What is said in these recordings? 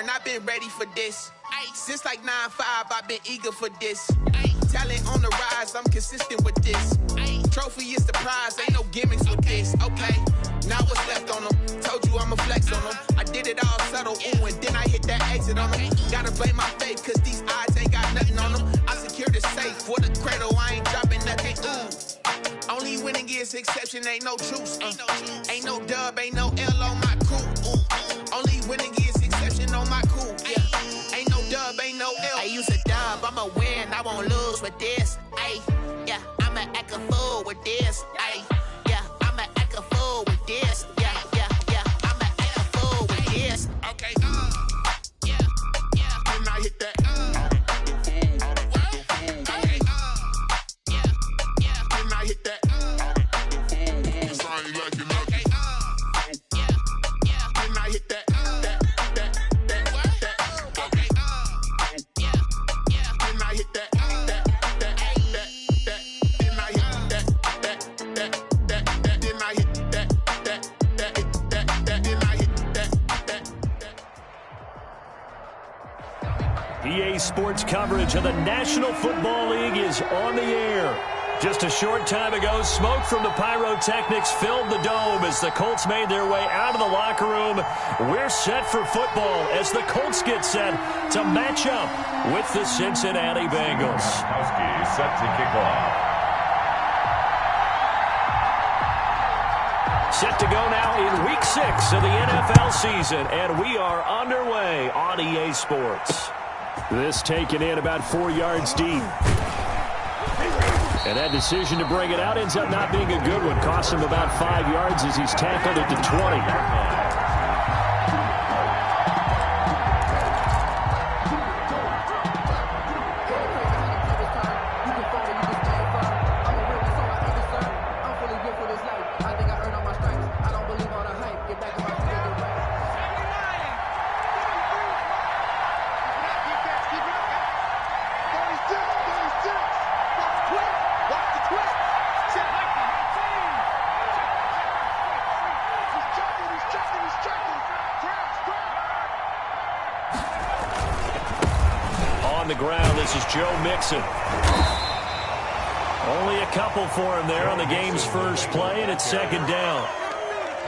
and I've been ready for this. Since like 9-5, I've been eager for this. Talent on the rise, I'm consistent with this. Trophy is the prize, ain't no gimmicks with this. Okay, now what's left on them? Told you I'ma flex on them. I did it all subtle, ooh, and then I hit that exit on them. Gotta blame my faith, cause these odds ain't got nothing on them. I secure the safe for the cradle, I ain't dropping nothing, ooh. Only winning is exception, ain't no truce. Ain't no dub, ain't no L on my crew. Ooh. Only winning is exception on my crew. Yeah. Ain't no dub, ain't no L. I use a dub, I'ma win, I won't lose with this. Ay, yeah, I'ma act a fool with this. Ay, yeah, I'ma act a fool with this. Yeah, yeah, yeah, I'ma act a fool with this. Okay, yeah, yeah. Then I hit that. EA Sports coverage of the National Football League is on the air. Just a short time ago, smoke from the pyrotechnics filled the dome as the Colts made their way out of the locker room. We're set for football as the Colts get set to match up with the Cincinnati Bengals. Gronkowski set to kick off. Set to go now in Week 6 of the NFL season, and we are underway on EA Sports. This taken in about 4 yards deep. And that decision to bring it out ends up not being a good one. Costs him about 5 yards as he's tackled at the 20. On the ground, this is Joe Mixon. Only a couple for him there on the game's first play, and it's second down.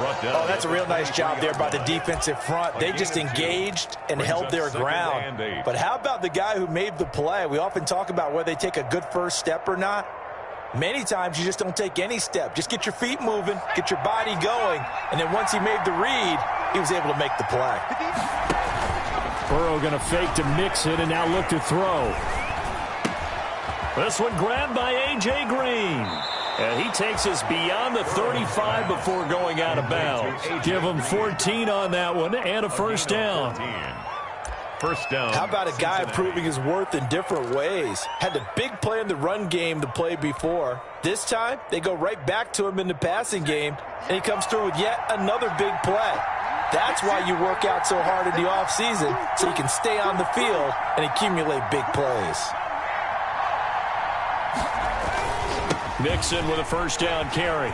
Oh, that's a real nice job there by the defensive front. They just engaged and held their ground. But how about the guy who made the play? We often talk about whether they take a good first step or not. Many times you just don't take any step. Just get your feet moving, get your body going, and then once he made the read, he was able to make the play. Burrow going to fake to Mixon and now look to throw. This one grabbed by A.J. Green. And he takes us beyond the 35 before going out of bounds. Give him 14 on that one and a first down. First down. How about a guy proving his worth in different ways? Had the big play in the run game to play before. This time, they go right back to him in the passing game, and he comes through with yet another big play. That's why you work out so hard in the offseason, so you can stay on the field and accumulate big plays. Mixon with a first down carry.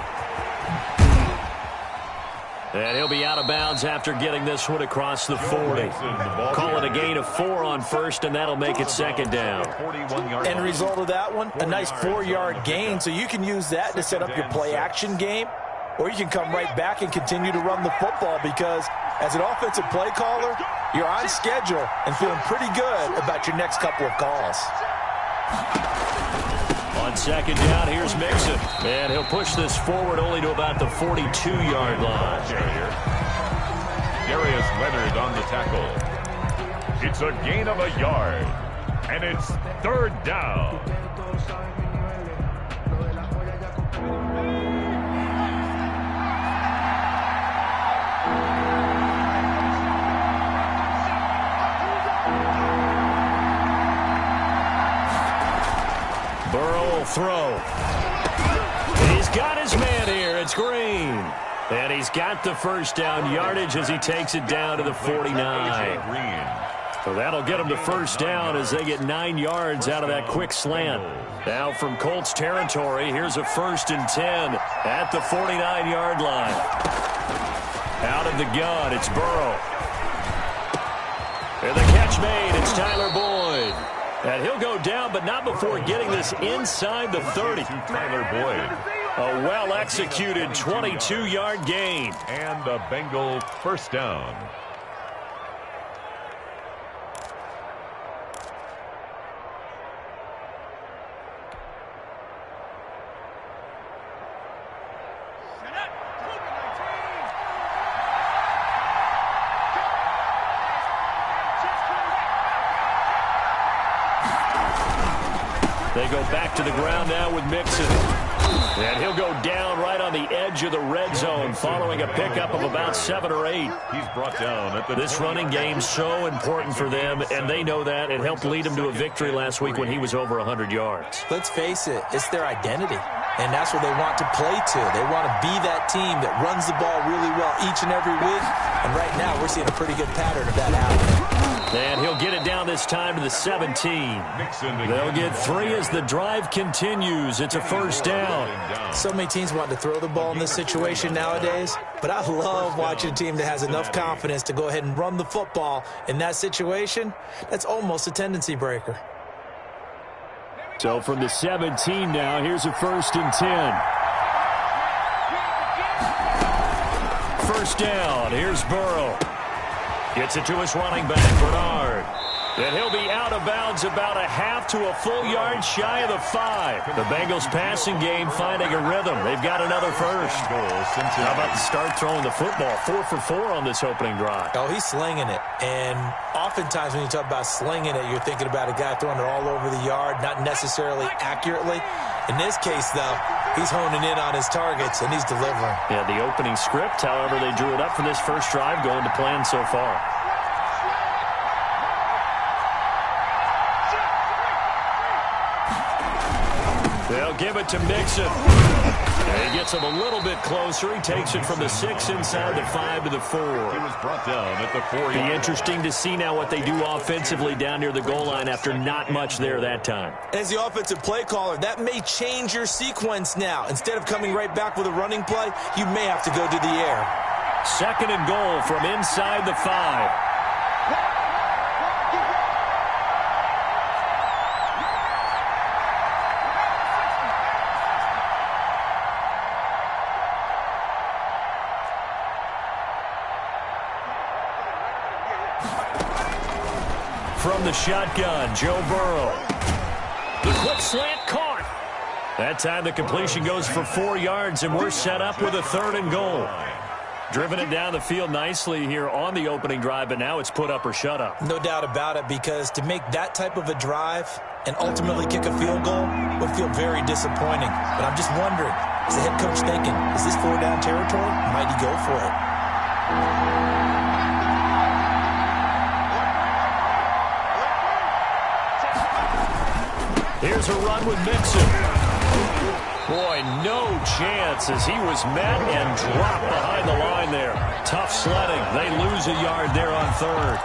And he'll be out of bounds after getting this one across the 40. Call it a gain of 4 on first, and that'll make it second down. End result of that one, a nice 4-yard gain, so you can use that to set up your play-action game. Or you can come right back and continue to run the football because as an offensive play caller, you're on schedule and feeling pretty good about your next couple of calls. On second down, here's Mixon. And he'll push this forward only to about the 42-yard line. Darius Leonard on the tackle. It's a gain of a yard. And it's third down. Burrow will throw. He's got his man here. It's Green. And he's got the first down yardage as he takes it down to the 49. So that'll get him to first down as they get 9 yards out of that quick slant. Now from Colts territory, here's a 1st and 10 at the 49-yard line. Out of the gun, it's Burrow. And the catch made. It's Tyler Boyd. And he'll go down, but not before getting this inside the 30. Tyler Boyd. A well-executed 22-yard gain. And a Bengal first down. They go back to the ground now with Mixon. And he'll go down right on the edge of the red zone following a pickup of about 7 or 8. He's brought down at the This running game so important for them, and they know that. It helped lead them to a victory last week when he was over 100 yards. Let's face it, it's their identity, and that's what they want to play to. They want to be that team that runs the ball really well each and every week, and right now we're seeing a pretty good pattern of that happening. And he'll get it down this time to the 17. They'll get 3 as the drive continues. It's a first down. So many teams want to throw the ball in this situation nowadays, but I love watching a team that has enough confidence to go ahead and run the football in that situation. That's almost a tendency breaker. So from the 17 now, here's a 1st and 10. First down. Here's Burrow. Gets it to his running back, Bernard. And he'll be out of bounds about a half to a full yard shy of the 5. The Bengals passing game finding a rhythm. They've got another first. How about to start throwing the football? 4 for 4 on this opening drive. Oh, he's slinging it. And oftentimes when you talk about slinging it, you're thinking about a guy throwing it all over the yard, not necessarily accurately. In this case, though, he's honing in on his targets, and he's delivering. Yeah, the opening script, however, they drew it up for this first drive, going to plan so far. They'll give it to Mixon. And he gets him a little bit closer. He takes it from the 6 inside the 5 to the 4. He was brought down at the 4. Be interesting to see now what they do offensively down near the goal line after not much there that time. As the offensive play caller, that may change your sequence now. Instead of coming right back with a running play, you may have to go to the air. 2nd and goal from inside the 5. From the shotgun, Joe Burrow. The quick slant caught. That time the completion goes for 4 yards, and we're set up with a 3rd and goal. Driven it down the field nicely here on the opening drive, but now it's put up or shut up. No doubt about it, because to make that type of a drive and ultimately kick a field goal would feel very disappointing. But I'm just wondering, is the head coach thinking, is this 4-down territory? Might he go for it? Here's a run with Mixon. Boy, no chance as he was met and dropped behind the line there. Tough sledding. They lose a yard there on 3rd.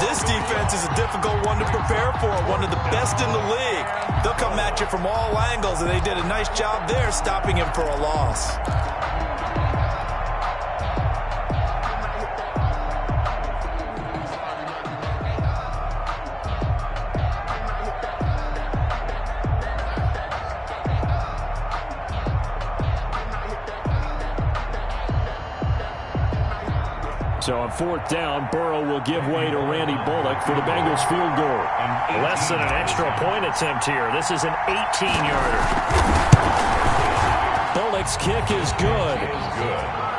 This defense is a difficult one to prepare for, one of the best in the league. They'll come at you from all angles, and they did a nice job there stopping him for a loss. So on 4th down, Burrow will give way to Randy Bullock for the Bengals field goal. Less than an extra point attempt here. This is an 18-yarder. Bullock's kick is good.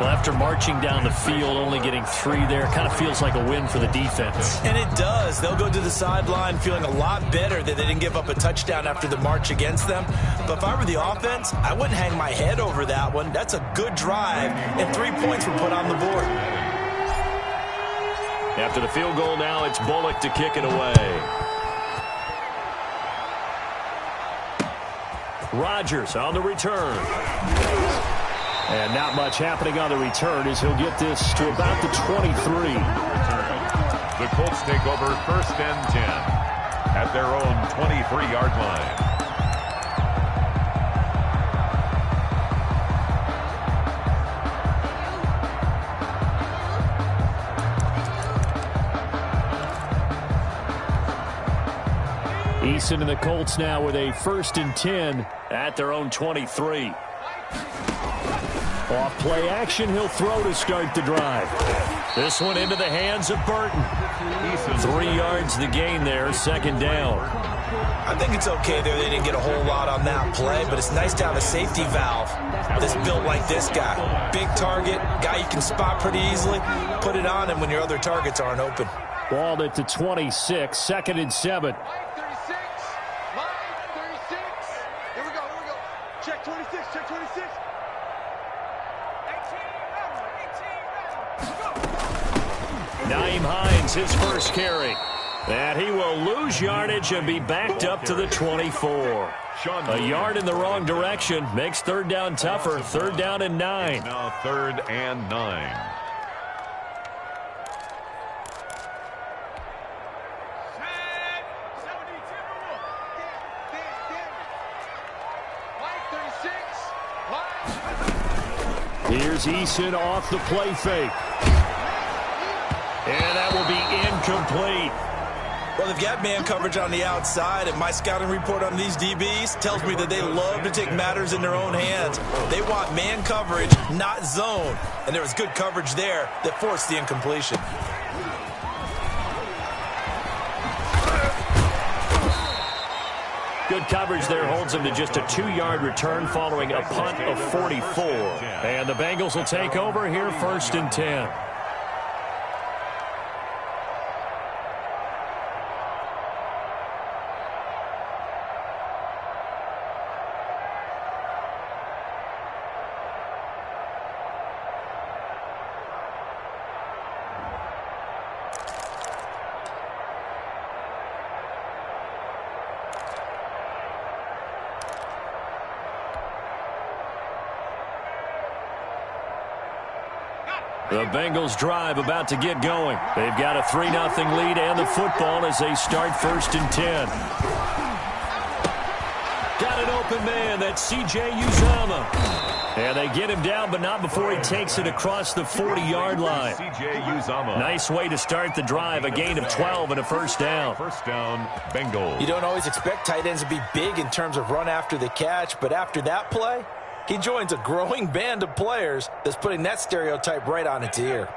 Well, after marching down the field, only getting 3 there, kind of feels like a win for the defense. And it does. They'll go to the sideline feeling a lot better that they didn't give up a touchdown after the march against them. But if I were the offense, I wouldn't hang my head over that one. That's a good drive, and 3 points were put on the board. After the field goal now, it's Bullock to kick it away. Rodgers on the return. And not much happening on the return as he'll get this to about the 23. The Colts take over 1st and 10 at their own 23-yard line. Eason and the Colts now with a 1st and 10 at their own 23. Off play action, he'll throw to start the drive. This one into the hands of Burton. 3 yards the gain there, 2nd down. I think it's okay there. They didn't get a whole lot on that play, but it's nice to have a safety valve that's built like this guy. Big target, guy you can spot pretty easily. Put it on him when your other targets aren't open. Ball at the 26, 2nd and 7. Here we go. Check 26, check 26. Nyheim Hines, his first carry. And he will lose yardage and be backed up to the 24. A yard in the wrong direction makes 3rd down tougher. 3rd down and 9. Now 3rd and 9. Here's Eason off the play fake. And that will be incomplete. Well, they've got man coverage on the outside, and my scouting report on these DBs tells me that they love to take matters in their own hands. They want man coverage, not zone. And there was good coverage there that forced the incompletion. Good coverage there holds him to just a 2-yard return following a punt of 44. And the Bengals will take over here, 1st and 10. The Bengals drive about to get going. They've got a 3-0 lead and the football as they start 1st and 10. Got an open man. That's C.J. Uzomah. And they get him down, but not before he takes it across the 40-yard line. C.J. Uzomah. Nice way to start the drive. A gain of 12 and a 1st down. 1st down, Bengals. You don't always expect tight ends to be big in terms of run after the catch, but after that play, he joins a growing band of players that's putting that stereotype right on its ear.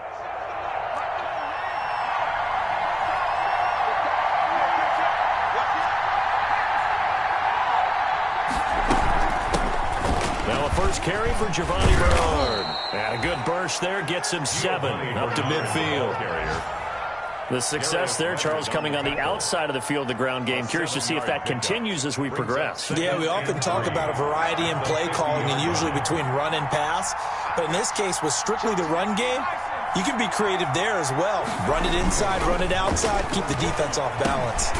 Now a first carry for Giovanni Bernard. And a good burst there gets him 7 up to midfield. The success there, Charles, coming on the outside of the field, the ground game. Curious to see if that continues as we progress. Yeah, we often talk about a variety in play calling and usually between run and pass. But in this case, with strictly the run game, you can be creative there as well. Run it inside, run it outside, keep the defense off balance.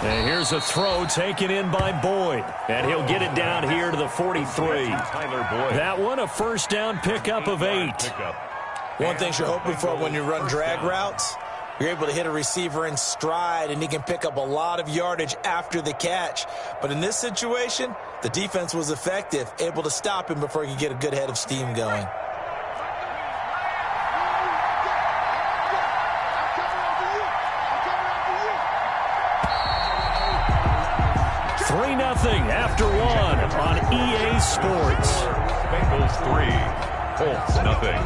And here's a throw taken in by Boyd. And he'll get it down here to the 43. Tyler Boyd. That one, a 1st down pickup of 8. One thing you're hoping for when you run drag routes, you're able to hit a receiver in stride, and he can pick up a lot of yardage after the catch. But in this situation, the defense was effective, able to stop him before he could get a good head of steam going. After 1 on EA Sports. Bengals 3, Colts nothing.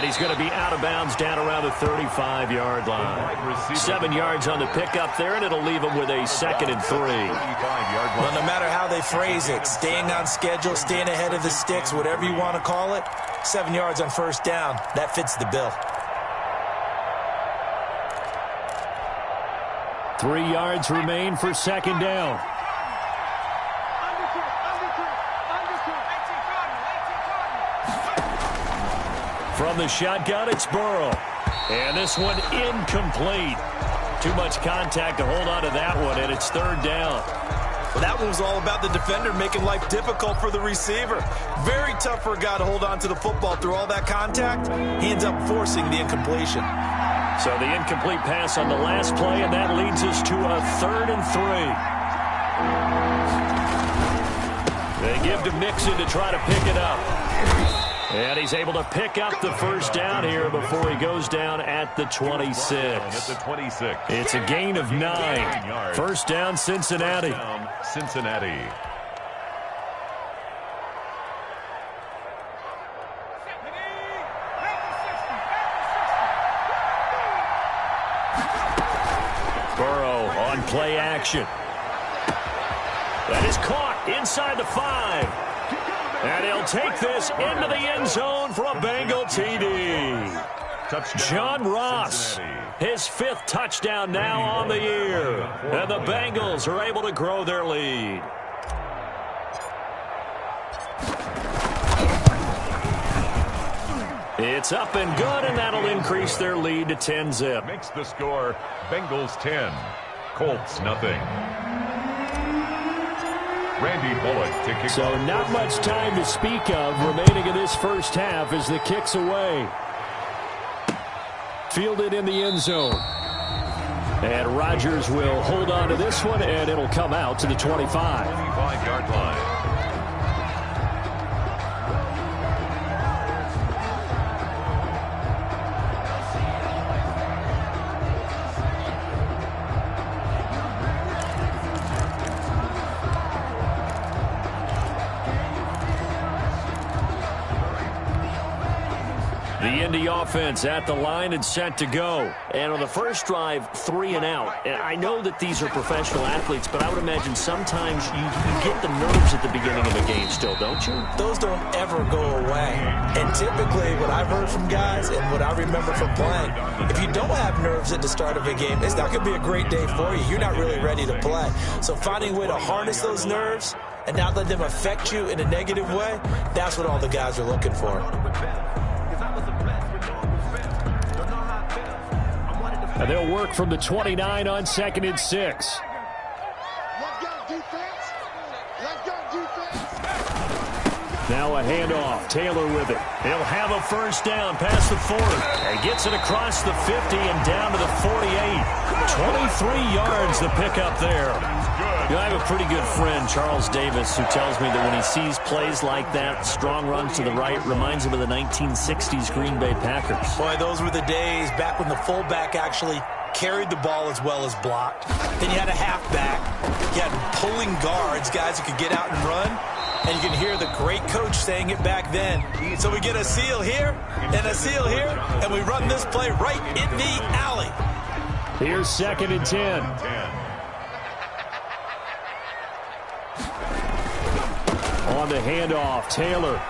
He's going to be out of bounds down around the 35-yard line. 7 yards on the pickup there, and it'll leave him with a 2nd and 3. Well, no matter how they phrase it, staying on schedule, staying ahead of the sticks, whatever you want to call it, 7 yards on 1st down, that fits the bill. 3 yards remain for 2nd down. From the shotgun, it's Burrow. And this one incomplete. Too much contact to hold on to that one, and it's 3rd down. Well, that one was all about the defender making life difficult for the receiver. Very tough for a guy to hold on to the football through all that contact. He ends up forcing the incompletion. So the incomplete pass on the last play, and that leads us to a 3rd and 3. They give to Mixon to try to pick it up. And he's able to pick up the first down here before he goes down at the 26. It's a gain of 9. First down, Cincinnati. Burrow on play action. That is caught inside the 5. And he'll take this into the end zone for a Bengal TD. John Ross, his 5th touchdown now on the year. And the Bengals are able to grow their lead. It's up and good, and that'll increase their lead to 10-zip. Makes the score Bengals 10, Colts nothing. Randy Bullock to kick so off. Not much time to speak of remaining in this first half as the kick's away. Fielded in the end zone. And Rodgers will hold on to this one, and it'll come out to the 25. 25-yard line. The Indy offense at the line and set to go. And on the first drive, 3 and out. And I know that these are professional athletes, but I would imagine sometimes you get the nerves at the beginning of a game still, don't you? Those don't ever go away. And typically what I've heard from guys and what I remember from playing, if you don't have nerves at the start of a game, it's not going to be a great day for you. You're not really ready to play. So finding a way to harness those nerves and not let them affect you in a negative way, that's what all the guys are looking for. And they'll work from the 29 on 2nd and 6. Let's go defense. Let's go defense. Now a handoff. Taylor with it. He'll have a first down past the 40. And gets it across the 50 and down to the 48. 23 yards the pickup there. You know, I have a pretty good friend, Charles Davis, who tells me that when he sees plays like that, strong runs to the right, reminds him of the 1960s Green Bay Packers. Boy, those were the days back when the fullback actually carried the ball as well as blocked. Then you had a halfback. You had pulling guards, guys who could get out and run. And you can hear the great coach saying it back then. So we get a seal here and a seal here, and we run this play right in the alley. Here's 2nd and 10. On the handoff, Taylor.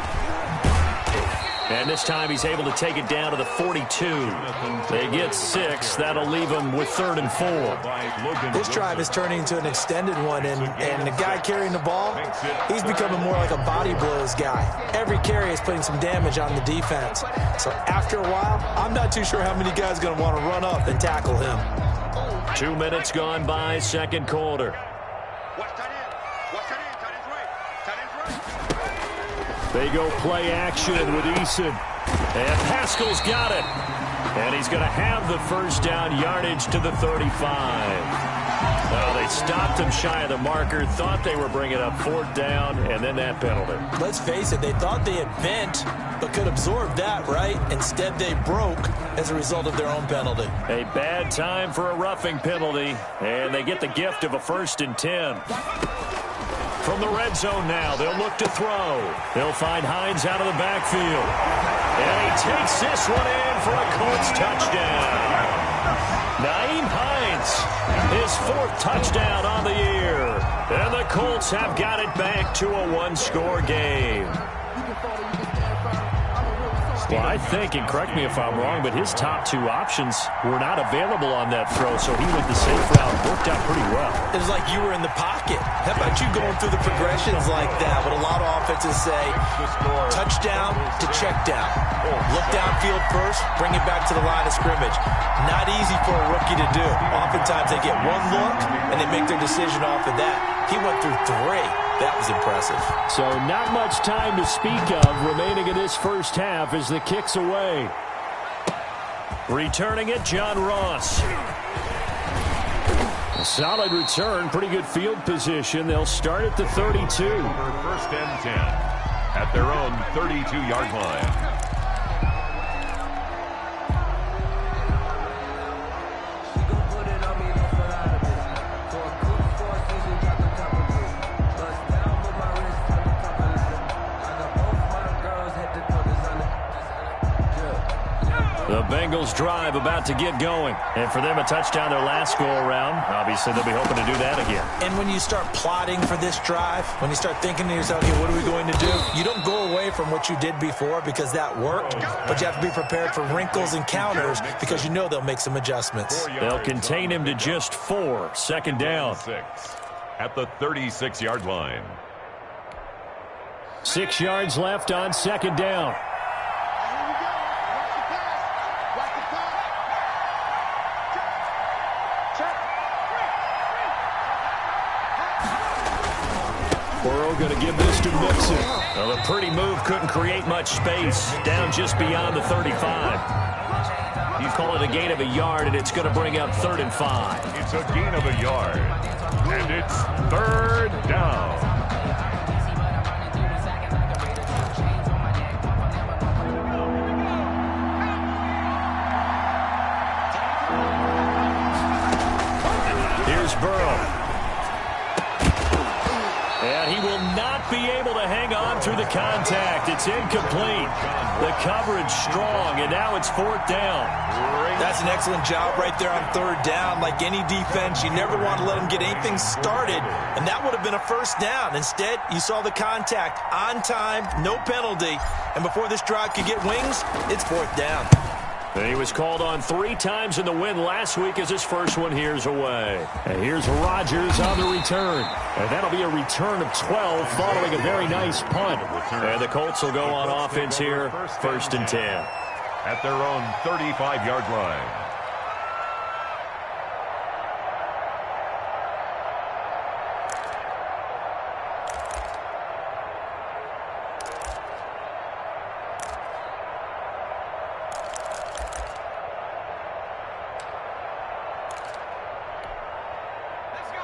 And this time he's able to take it down to the 42. They get 6. That'll leave them with 3rd and 4. This drive is turning into an extended one, and the guy carrying the ball, he's becoming more like a body blows guy. Every carry is putting some damage on the defense. So after a while, I'm not too sure how many guys are going to want to run up and tackle him. 2 minutes gone by, 2nd quarter. They go play action with Eason. And Pascal's got it. And he's going to have the first down, yardage to the 35. Well, they stopped him shy of the marker, thought they were bringing up 4th down, and then that penalty. Let's face it, they thought they had bent, but could absorb that, right? Instead, they broke as a result of their own penalty. A bad time for a roughing penalty, and they get the gift of a 1st and 10. From the red zone now, they'll look to throw. They'll find Hines out of the backfield. And he takes this one in for a Colts touchdown. Nyheim Hines, his 4th touchdown on the year. And the Colts have got it back to a 1-score game. Well, I think, and correct me if I'm wrong, but his top two options were not available on that throw, so he went the safe route. Worked out pretty well. It was like you were in the pocket. How about you going through the progressions like that? What a lot of offenses say, touchdown to check down. Look downfield first, bring it back to the line of scrimmage. Not easy for a rookie to do. Oftentimes they get one look, and they make their decision off of that. He went through three. That was impressive. So not much time to speak of remaining in this first half as the kick's away. Returning it, John Ross. A solid return, pretty good field position. They'll start at the 32. First and 10 at their own 32-yard line. The Bengals drive about to get going. And for them, a touchdown their last go-around. Obviously, they'll be hoping to do that again. And when you start plotting for this drive, when you start thinking to yourself, okay, what are we going to do? You don't go away from what you did before because that worked, but you have to be prepared for wrinkles and counters because you know they'll make some adjustments. They'll contain him to just 4. Second down. At the 36-yard line. 6 yards left on second down. Burrow going to give this to Mixon. Well, a pretty move couldn't create much space. Down just beyond the 35. You call it a gain of a yard, and it's going to bring up 3rd and 5. It's a gain of a yard, and it's 3rd down. Here's Burrow. And he will not be able to hang on through the contact. It's incomplete. The coverage strong, and now it's 4th down. That's an excellent job right there on 3rd down. Like any defense, you never want to let them get anything started, and that would have been a 1st down. Instead, you saw the contact on time, no penalty, and before this drive could get wings, it's 4th down. And he was called on 3 times in the win last week as his first one here's away. And here's Rodgers on the return. And that'll be a return of 12 following a very nice punt. And the Colts will go on offense here, 1st and 10. At their own 35-yard line.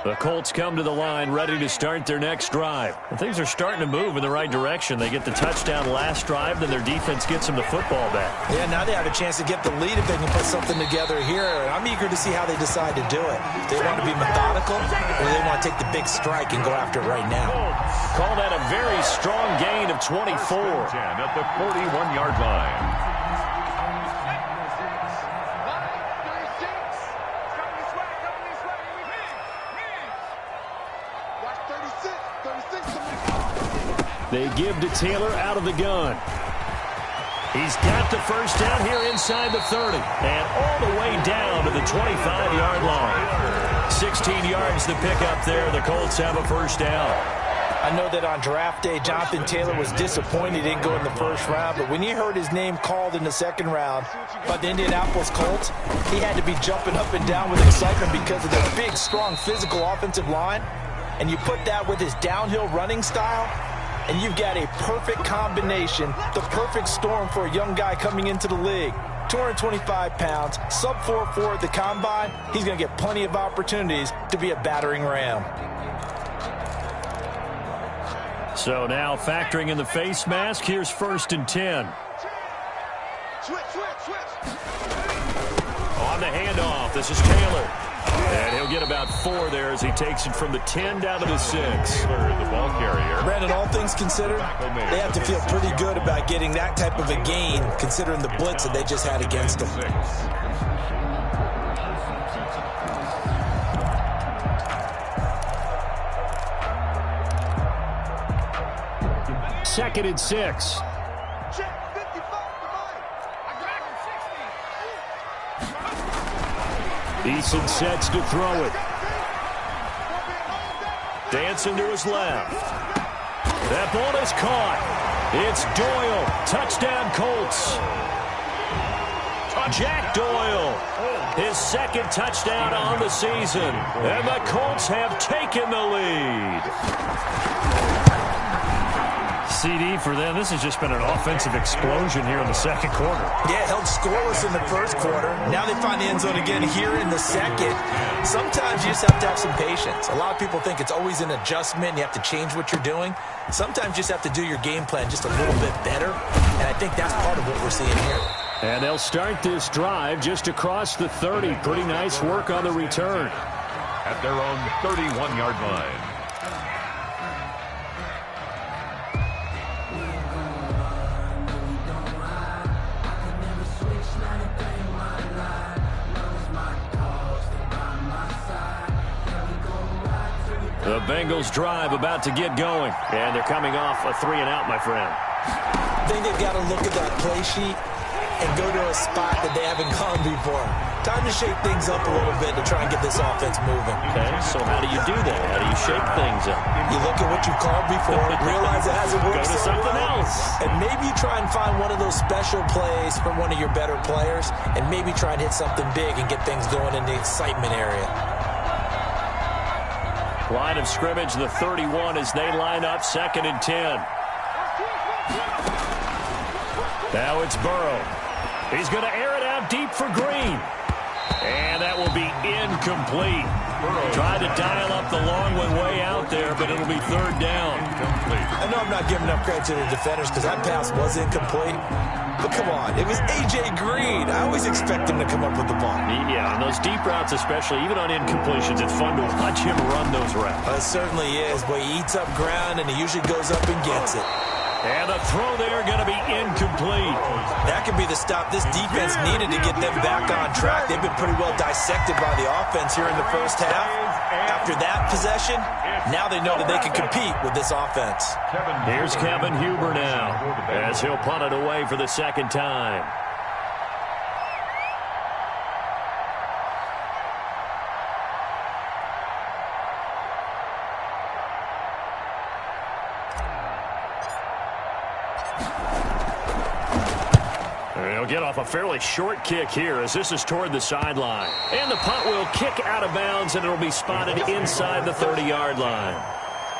The Colts come to the line ready to start their next drive. And things are starting to move in the right direction. They get the touchdown last drive, then their defense gets them the football back. Yeah, now they have a chance to get the lead if they can put something together here. I'm eager to see how they decide to do it. They want to be methodical, or they want to take the big strike and go after it right now. Call that a very strong gain of 24. At the 41-yard line. They give to Taylor out of the gun. He's got the first down here inside the 30. And all the way down to the 25-yard line. 16 yards to pick up there. The Colts have a first down. I know that on draft day, Jonathan Taylor was disappointed he didn't go in the first round, but when he heard his name called in the second round by the Indianapolis Colts, he had to be jumping up and down with excitement because of their big, strong, physical offensive line. And you put that with his downhill running style, and you've got a perfect combination, the perfect storm for a young guy coming into the league. 225 pounds, sub 4.4 at the combine. He's going to get plenty of opportunities to be a battering ram. So now factoring in the face mask, here's 1st and 10. On the handoff, this is Taylor. And he'll get about 4 there as he takes it from the 10 down to the 6. The ball carrier. Brandon, all things considered, they have to feel pretty good about getting that type of a gain considering the blitz that they just had against them. 2nd and 6. Eason sets to throw it. Dancing to his left. That ball is caught. It's Doyle. Touchdown, Colts. Jack Doyle, his second touchdown on the season. And the Colts have taken the lead. CD for them. This has just been an offensive explosion here in the second quarter. Yeah, held scoreless in the first quarter. Now they find the end zone again here in the second. Sometimes you just have to have some patience. A lot of people think it's always an adjustment. You have to change what you're doing. Sometimes you just have to do your game plan just a little bit better. And I think that's part of what we're seeing here. And they'll start this drive just across the 30. Pretty nice work on the return. At their own 31-yard line. The Bengals drive about to get going. And they're coming off a 3-and-out, my friend. I think they've got to look at that play sheet and go to a spot that they haven't gone before. Time to shake things up a little bit to try and get this offense moving. Okay, so how do you do that? How do you shake things up? You look at what you've called before, realize it hasn't worked Go to something else. And maybe you try and find one of those special plays from one of your better players, and maybe try and hit something big and get things going in the excitement area. Line of scrimmage, the 31, as they line up 2nd and 10. Now it's Burrow. He's going to air it out deep for Green. And that will be incomplete. Tried to dial up the long one way out there, but it'll be 3rd down. I know I'm not giving enough credit to the defenders because that pass was incomplete. But come on, it was A.J. Green. I always expect him to come up with the ball. Yeah, and those deep routes especially, even on incompletions, it's fun to watch him run those routes. It certainly is, but he eats up ground and he usually goes up and gets it. And the throw there going to be incomplete. That could be the stop this defense needed to get them back on track. They've been pretty well dissected by the offense here in the first half. After that possession, now they know that they can compete with this offense. Here's Kevin Huber now, as he'll punt it away for the 2nd time. They'll get off a fairly short kick here as this is toward the sideline. And the punt will kick out of bounds, and it'll be spotted inside the 30-yard line.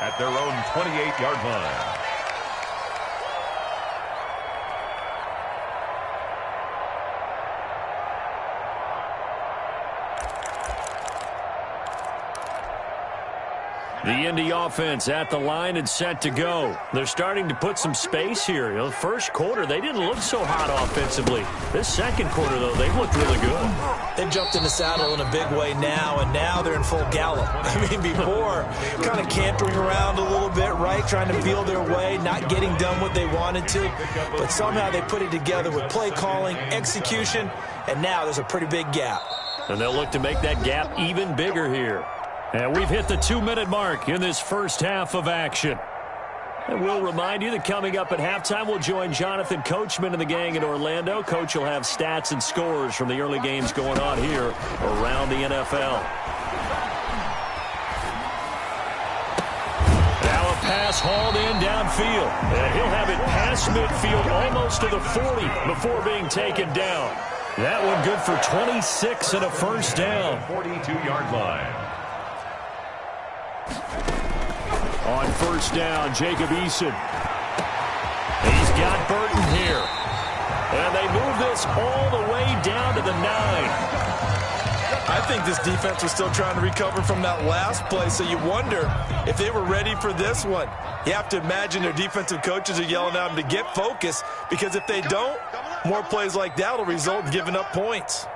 At their own 28-yard line. The Indy offense at the line and set to go. They're starting to put some space here. You know, the first quarter, they didn't look so hot offensively. This second quarter, though, they've looked really good. They've jumped in the saddle in a big way now, and now they're in full gallop. I mean, before, kind of cantering around a little bit, right, trying to feel their way, not getting done what they wanted to. But somehow they put it together with play calling, execution, and now there's a pretty big gap. And they'll look to make that gap even bigger here. And we've hit the 2-minute mark in this first half of action. And we'll remind you that coming up at halftime, we'll join Jonathan Coachman and the gang in Orlando. Coach will have stats and scores from the early games going on here around the NFL. Now a pass hauled in downfield. And he'll have it past midfield almost to the 40 before being taken down. That one good for 26 and a first down. 42-yard line. On first down, Jacob Eason. He's got Burton here. And they move this all the way down to the 9. I think this defense was still trying to recover from that last play, so you wonder if they were ready for this one. You have to imagine their defensive coaches are yelling at them to get focused, because if they don't, more plays like that will result in giving up points.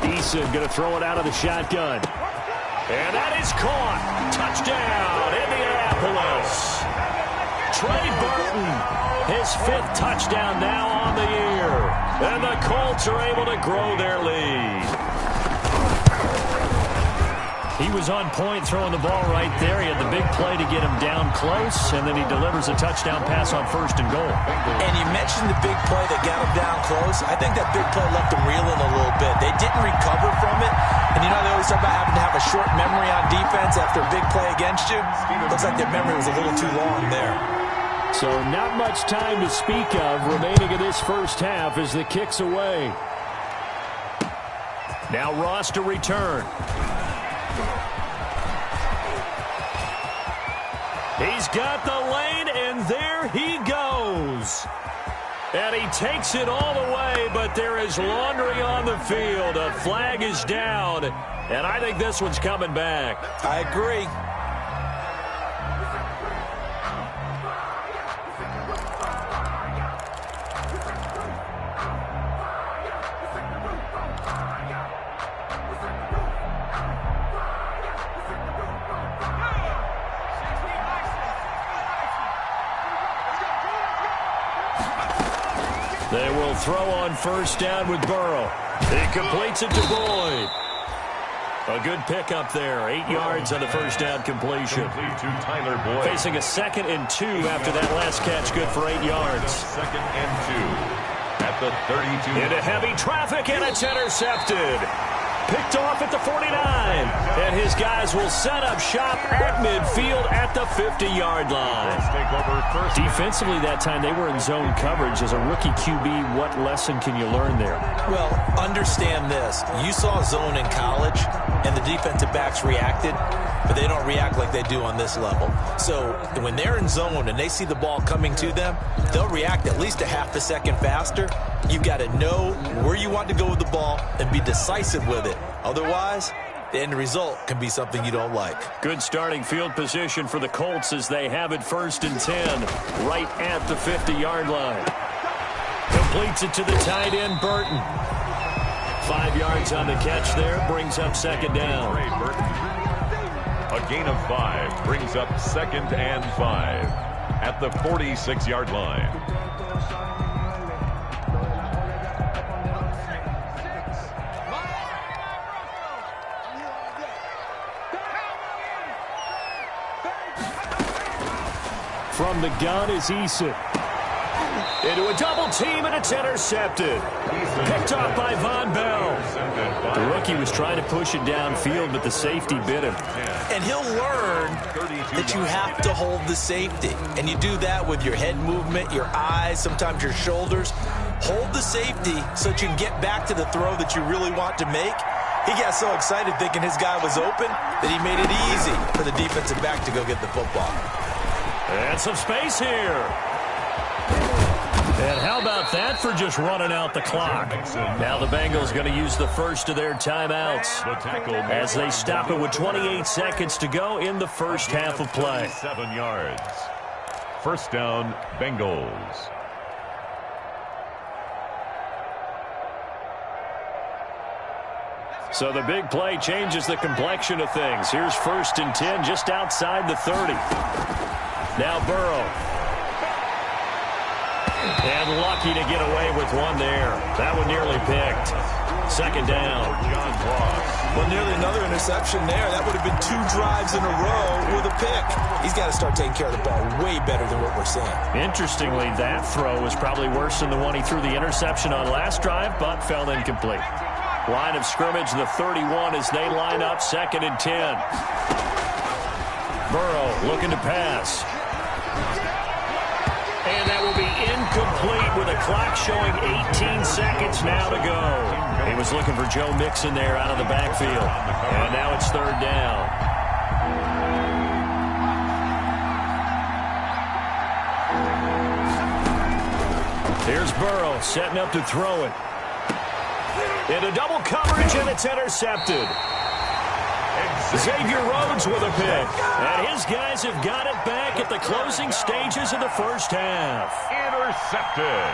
Eason going to throw it out of the shotgun. And that is caught. Touchdown, Indianapolis. Trey Burton, his 5th touchdown now on the year. And the Colts are able to grow their lead. He was on point throwing the ball right there. He had the big play to get him down close, and then he delivers a touchdown pass on 1st and goal. And you mentioned the big play that got him down close. I think that big play left him reeling a little bit. They didn't recover from it. And you know they always talk about having to have a short memory on defense after a big play against you? Looks like their memory was a little too long there. So not much time to speak of remaining in this first half as the kick's away. Now Ross to return. He's got the lane, and there he goes. And he takes it all the way, but there is laundry on the field. A flag is down, and I think this one's coming back. I agree. They will throw on 1st down with Burrow. He completes it to Boyd. A good pickup there. 8 yards on the 1st down completion. To Tyler Boyd. Facing a 2nd and 2 after that last catch, good for 8 yards. 2nd and 2 at the 32. Into heavy traffic, and it's intercepted. Picked off at the 49. And his guys will set up shop at midfield at the 50-yard line. Defensively that time, they were in zone coverage. As a rookie QB, what lesson can you learn there? Well, understand this. You saw zone in college, and the defensive backs reacted, but they don't react like they do on this level. So when they're in zone and they see the ball coming to them, they'll react at least a half a second faster. You've got to know where you want to go with the ball and be decisive with it. Otherwise, the end result can be something you don't like. Good starting field position for the Colts as they have it 1st and 10 right at the 50-yard line. Completes it to the tight end, Burton. 5 yards on the catch there, brings up 2nd down. A gain of 5 brings up 2nd and 5 at the 46-yard line. From the gun is Eason. Into a double team, and it's intercepted. Picked off by Von Bell. The rookie was trying to push it downfield, but the safety bit him. And he'll learn that you have to hold the safety. And you do that with your head movement, your eyes, sometimes your shoulders. Hold the safety so that you can get back to the throw that you really want to make. He got so excited thinking his guy was open that he made it easy for the defensive back to go get the football. And some space here. And how about that for just running out the clock? Now the Bengals going to use the first of their timeouts as they stop it with 28 seconds to go in the first half of play. 7 yards. 1st down, Bengals. So the big play changes the complexion of things. Here's 1st and 10 just outside the 30. Now Burrow. And lucky to get away with one there. That one nearly picked. 2nd down. John Ross. Well, nearly another interception there. That would have been 2 drives in a row with a pick. He's got to start taking care of the ball way better than what we're seeing. Interestingly, that throw was probably worse than the one he threw the interception on last drive, but fell incomplete. Line of scrimmage, the 31 as they line up 2nd and 10. Burrow looking to pass. And that will be incomplete with a clock showing 18 seconds now to go. He was looking for Joe Mixon there out of the backfield. And now it's 3rd down. Here's Burrow setting up to throw it. Into double coverage, and it's intercepted. Xavier Rhodes with a pick. And his guys have got it back at the closing stages of the first half. Intercepted.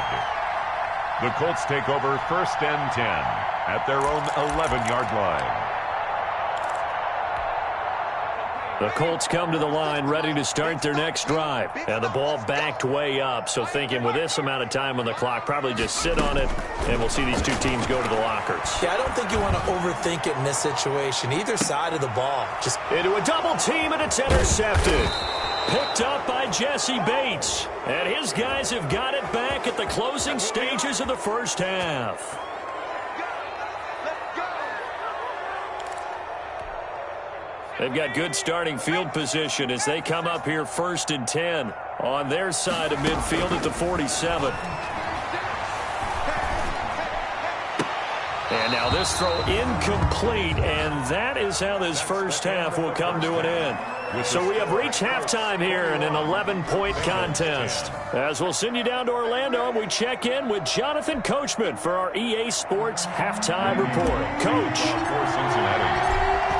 The Colts take over 1st and 10 at their own 11-yard line. The Colts come to the line ready to start their next drive. And the ball backed way up, so thinking with this amount of time on the clock, probably just sit on it, and we'll see these two teams go to the lockers. Yeah, I don't think you want to overthink it in this situation. Either side of the ball. Just into a double team, and it's intercepted. Picked up by Jesse Bates. And his guys have got it back at the closing stages of the first half. They've got good starting field position as they come up here 1st and 10 on their side of midfield at the 47. And now this throw incomplete, and that is how this first half will come to an end. So we have reached halftime here in an 11-point contest. As we'll send you down to Orlando, and we check in with Jonathan Coachman for our EA Sports Halftime Report. Coach.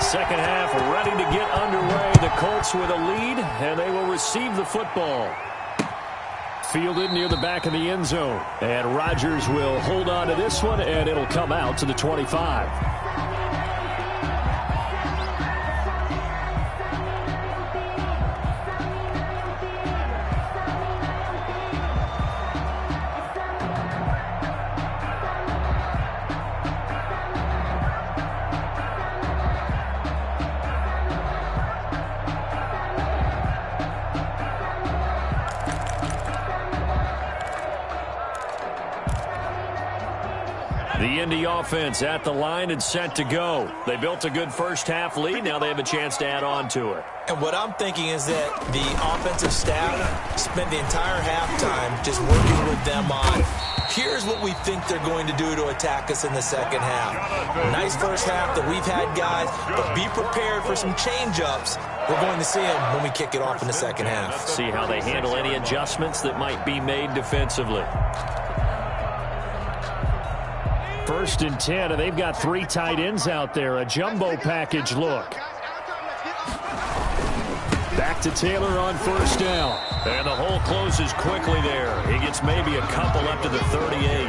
Second half ready to get underway. The Colts with a lead, and they will receive the football. Fielded near the back of the end zone. And Rodgers will hold on to this one, and it'll come out to the 25. The Indy offense at the line and set to go. They built a good first half lead. Now they have a chance to add on to it. And what I'm thinking is that the offensive staff spent the entire halftime just working with them on, here's what we think they're going to do to attack us in the second half. Nice first half that we've had, guys, but be prepared for some change-ups. We're going to see them when we kick it off in the second half. See how they handle any adjustments that might be made defensively. 1st and 10, and they've got 3 tight ends out there. A jumbo package look. Back to Taylor on 1st down. And the hole closes quickly there. He gets maybe a couple up to the 38.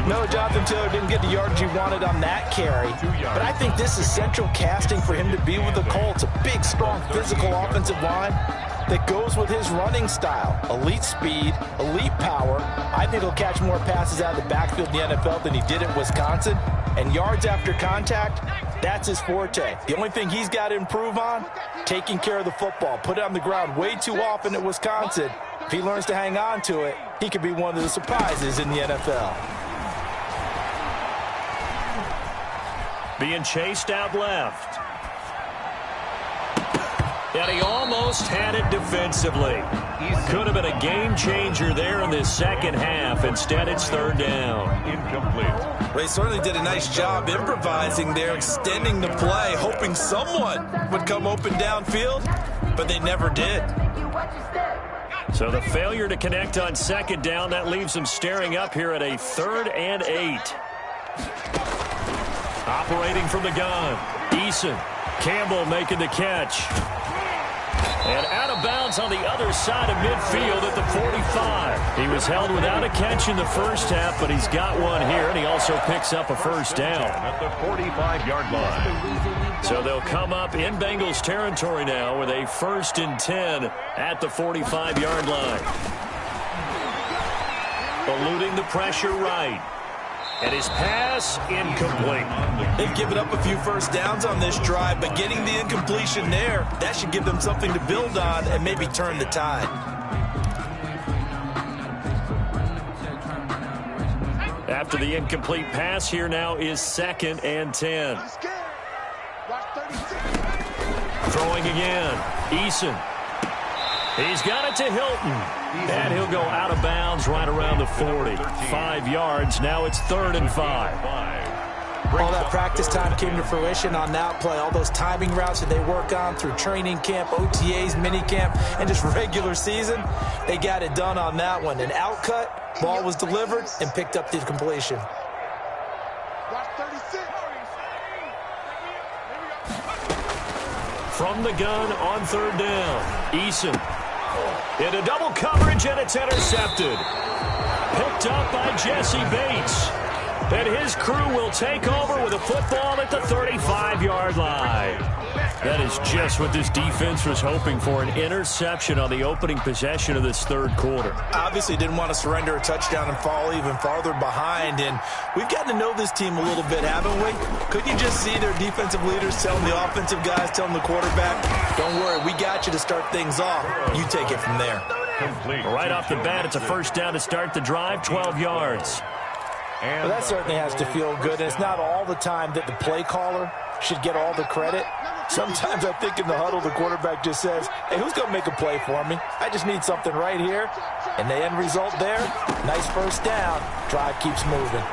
No, Jonathan Taylor didn't get the yardage he wanted on that carry. But I think this is central casting for him to be with the Colts. A big, strong, physical offensive line that goes with his running style. Elite speed, elite power. I think he'll catch more passes out of the backfield in the NFL than he did at Wisconsin. And yards after contact, that's his forte. The only thing he's got to improve on, taking care of the football. Put it on the ground way too often at Wisconsin. If he learns to hang on to it, he could be one of the surprises in the NFL. Being chased out left. And he almost had it defensively. Could have been a game changer there in this second half. Instead, it's 3rd down. Incomplete. They certainly did a nice job improvising there, extending the play, hoping someone would come open downfield, but they never did. So the failure to connect on 2nd down, that leaves them staring up here at a 3rd and 8. Operating from the gun, Eason. Campbell making the catch. And out of bounds on the other side of midfield at the 45. He was held without a catch in the first half, but he's got one here, and he also picks up a 1st down. At the 45-yard line. So they'll come up in Bengals territory now with a 1st and 10 at the 45-yard line. Eluding the pressure right. And his pass incomplete. They've given up a few first downs on this drive, but getting the incompletion there, that should give them something to build on and maybe turn the tide. After the incomplete pass, here now is 2nd and 10. Throwing again. Eason. He's got it to Hilton. And he'll go out of bounds right around the 40. 5 yards. Now it's 3rd and 5. All that practice time came to fruition on that play. All those timing routes that they work on through training camp, OTAs, minicamp, and just regular season, they got it done on that one. An outcut, ball was delivered, and picked up the completion. From the gun on 3rd down. Eason. Into double coverage, and it's intercepted. Picked up by Jesse Bates. And his crew will take over with a football at the 35-yard line. That is just what this defense was hoping for, an interception on the opening possession of this third quarter. Obviously didn't want to surrender a touchdown and fall even farther behind, and we've gotten to know this team a little bit, haven't we? Could you just see their defensive leaders telling the offensive guys, telling the quarterback, don't worry, we got you to start things off. You take it from there. Right off the bat, it's a first down to start the drive, 12 yards. Well, that certainly has to feel good, and it's not all the time that the play caller should get all the credit. Sometimes I think in the huddle, the quarterback just says, hey, who's going to make a play for me? I just need something right here. And the end result there, nice first down. Drive keeps moving.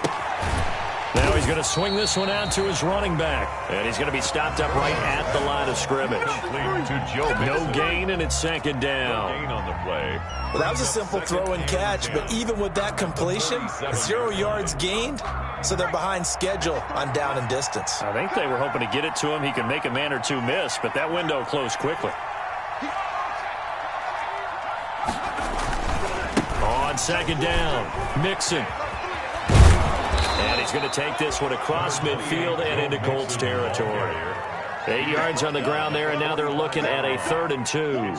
Now he's going to swing this one out to his running back. And he's going to be stopped up right at the line of scrimmage. No gain, and it's second down. Well, that was a simple throw and catch, but even with that completion, 0 yards gained, so they're behind schedule on down and distance. I think they were hoping to get it to him. He could make a man or two miss, but that window closed quickly. On second down, Mixon. And he's going to take this one across midfield and into Colts territory. 8 yards on the ground there, and now they're looking at a 3rd and 2.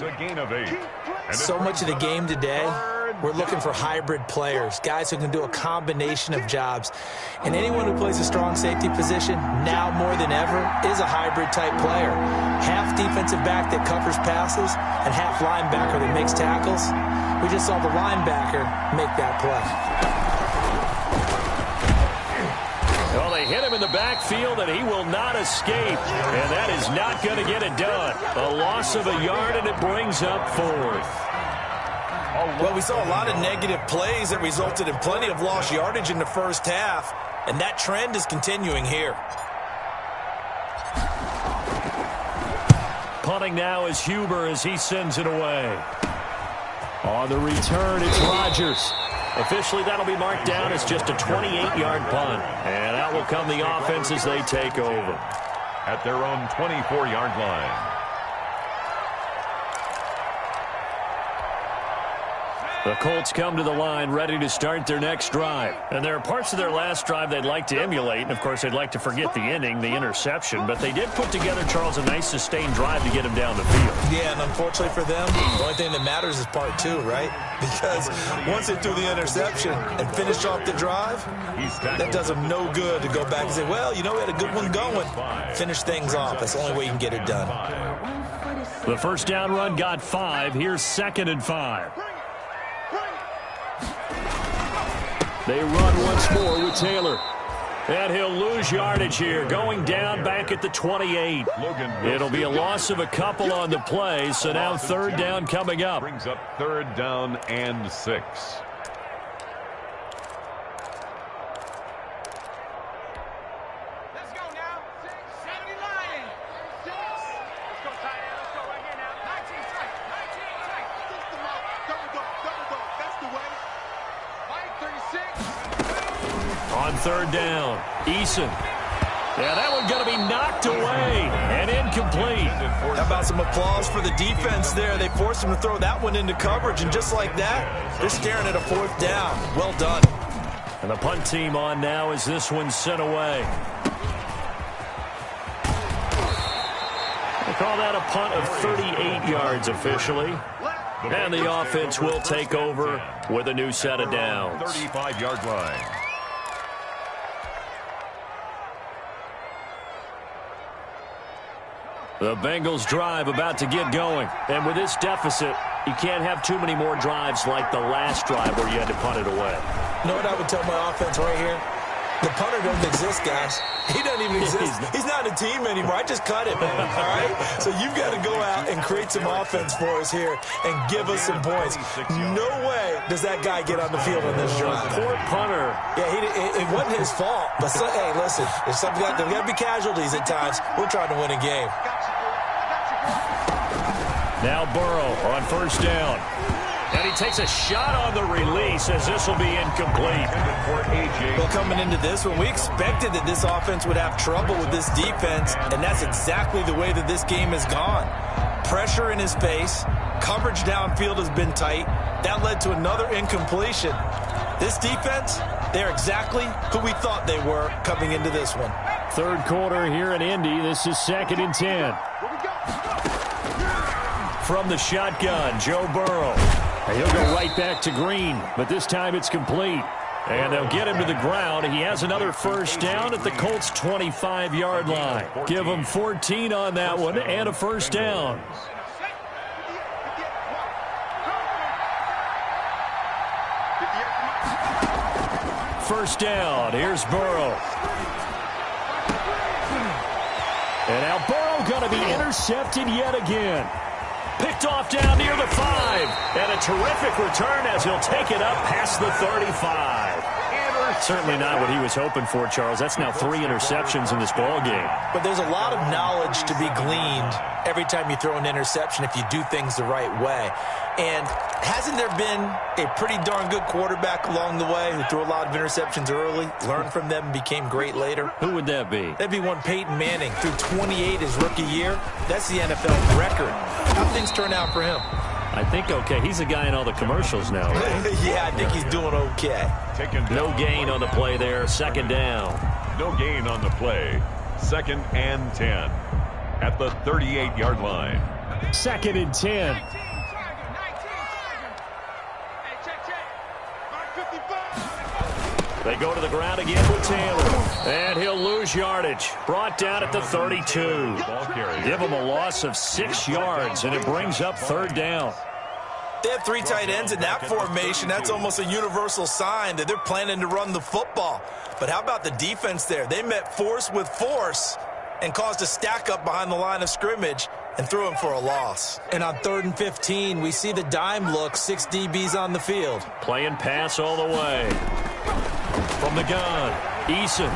So much of the game today, we're looking for hybrid players, guys who can do a combination of jobs. And anyone who plays a strong safety position, now more than ever, is a hybrid-type player. Half defensive back that covers passes and half linebacker that makes tackles. We just saw the linebacker make that play. Well, they hit him in the backfield, and he will not escape. And that is not going to get it done. A loss of a yard, and it brings up 4th. Well, we saw a lot of negative plays that resulted in plenty of lost yardage in the first half, and that trend is continuing here. Punting now is Huber as he sends it away. On the return, it's Rodgers. Officially, that'll be marked down as just a 28-yard punt. And out will come the offense as they take over. At their own 24-yard line. The Colts come to the line ready to start their next drive. And there are parts of their last drive they'd like to emulate. And, of course, they'd like to forget the inning, the interception. But they did put together, Charles, a nice sustained drive to get him down the field. Yeah, and unfortunately for them, the only thing that matters is part 2, right? Because once they threw the interception and finished off the drive, that does them no good to go back and say, well, you know, we had a good one going. Finish things off. That's the only way you can get it done. The first down run got 5. Here's 2nd and 5. They run once more with Taylor. And he'll lose yardage here, going down back at the 28. It'll be a loss of a couple on the play, so now 3rd down coming up. Brings up 3rd down and 6. Let's go now. 70 Lions. 6. Let's go tight end. Let's go right here now. 19 tight. 19 tight. System out. Double dog. That's the way. Fight 36. On 3rd down, Eason. Yeah, that one's going to be knocked away and incomplete. How about some applause for the defense there? They forced him to throw that one into coverage, and just like that, they're staring at a 4th down. Well done. And the punt team on now as this one's sent away. They call that a punt of 38 yards officially. And the offense will take over with a new set of downs. 35-yard line. The Bengals drive about to get going. And with this deficit, you can't have too many more drives like the last drive where you had to punt it away. You know what I would tell my offense right here? The punter doesn't exist, guys. He doesn't even exist. He's not a team anymore. I just cut it, man. All right? So you've got to go out and create some offense for us here and give us some points. No way does that guy get on the field in this drive. Poor punter. Yeah, it wasn't his fault. But, hey, listen, there's got to be casualties at times. We're trying to win a game. Now Burrow on 1st down. And he takes a shot on the release as this will be incomplete. Well, coming into this one, we expected that this offense would have trouble with this defense, and that's exactly the way that this game has gone. Pressure in his face, coverage downfield has been tight. That led to another incompletion. This defense, they're exactly who we thought they were coming into this one. 3rd quarter here in Indy. This is 2nd and 10. Here we go. from the shotgun, Joe Burrow. And he'll go right back to Green, but this time it's complete. And they'll get him to the ground. He has another first down at the Colts' 25-yard line. Give him 14 on that one and a first down. First down. Here's Burrow. And now Burrow going to be intercepted yet again. Picked off down near the 5. And a terrific return as he'll take it up past the 35. Certainly not what he was hoping for, Charles. That's now 3 interceptions in this ball game. But there's a lot of knowledge to be gleaned every time you throw an interception if you do things the right way. And hasn't there been a pretty darn good quarterback along the way who threw a lot of interceptions early, learned from them, and became great later? Who would that be? That'd be one Peyton Manning. Threw 28 his rookie year. That's the NFL record. How things turn out for him? I think okay. He's a guy in all the commercials now, right? Yeah, I think he's doing okay. No gain on the play there. Second down. No gain on the play. 2nd and 10 at the 38-yard line. 2nd and 10. They go to the ground again with Taylor. And he'll lose yardage. Brought down at the 32. Give him a loss of 6 yards, and it brings up 3rd down. They have 3 tight ends in that formation. That's almost a universal sign that they're planning to run the football. But how about the defense there? They met force with force and caused a stack up behind the line of scrimmage and threw him for a loss. And on 3rd and 15, we see the dime look, 6 DBs on the field. Playing pass all the way. From the gun, Eason.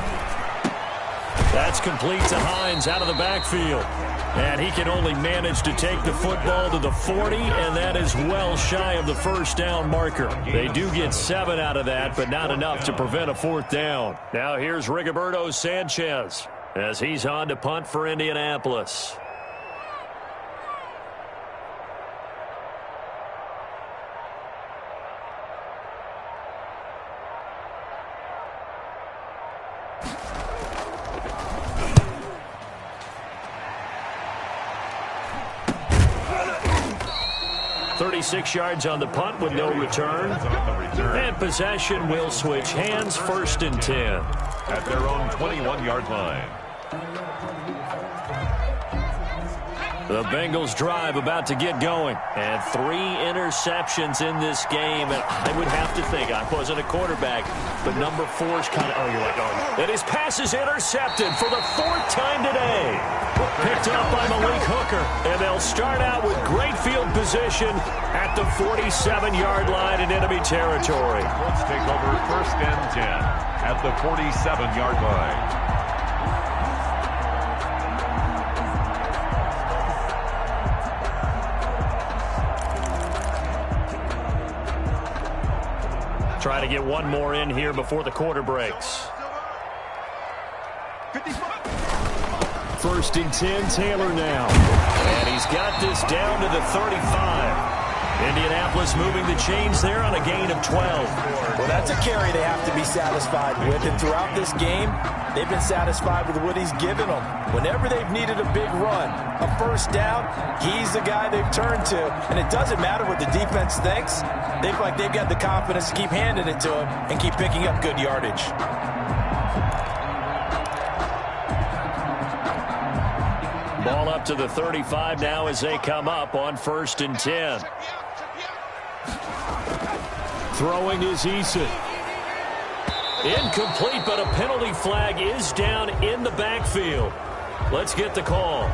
That's complete to Hines out of the backfield. And he can only manage to take the football to the 40, and that is well shy of the first down marker. They do get 7 out of that, but not enough to prevent a 4th down. Now here's Rigoberto Sanchez as he's on to punt for Indianapolis. Six yards on the punt with no return. And possession will switch hands. 1st and 10. At their own 21-yard line. The Bengals drive about to get going. And 3 interceptions in this game. And I would have to think, I wasn't a quarterback, but number 4's kind of, you're like, that his pass is intercepted for the 4th time today. Picked up by Malik Hooker. And they'll start out with great field position at the 47-yard line in enemy territory. Let's take over 1st and 10 at the 47-yard line. Try to get one more in here before the quarter breaks. 1st and 10, Taylor now. And he's got this down to the 35. Indianapolis moving the chains there on a gain of 12. Well, that's a carry they have to be satisfied with. And throughout this game, they've been satisfied with what he's given them. Whenever they've needed a big run, a 1st down, he's the guy they've turned to. And it doesn't matter what the defense thinks. They feel like they've got the confidence to keep handing it to him and keep picking up good yardage. Ball up to the 35 now as they come up on 1st and 10. Throwing is Eason. Incomplete, but a penalty flag is down in the backfield. Let's get the call.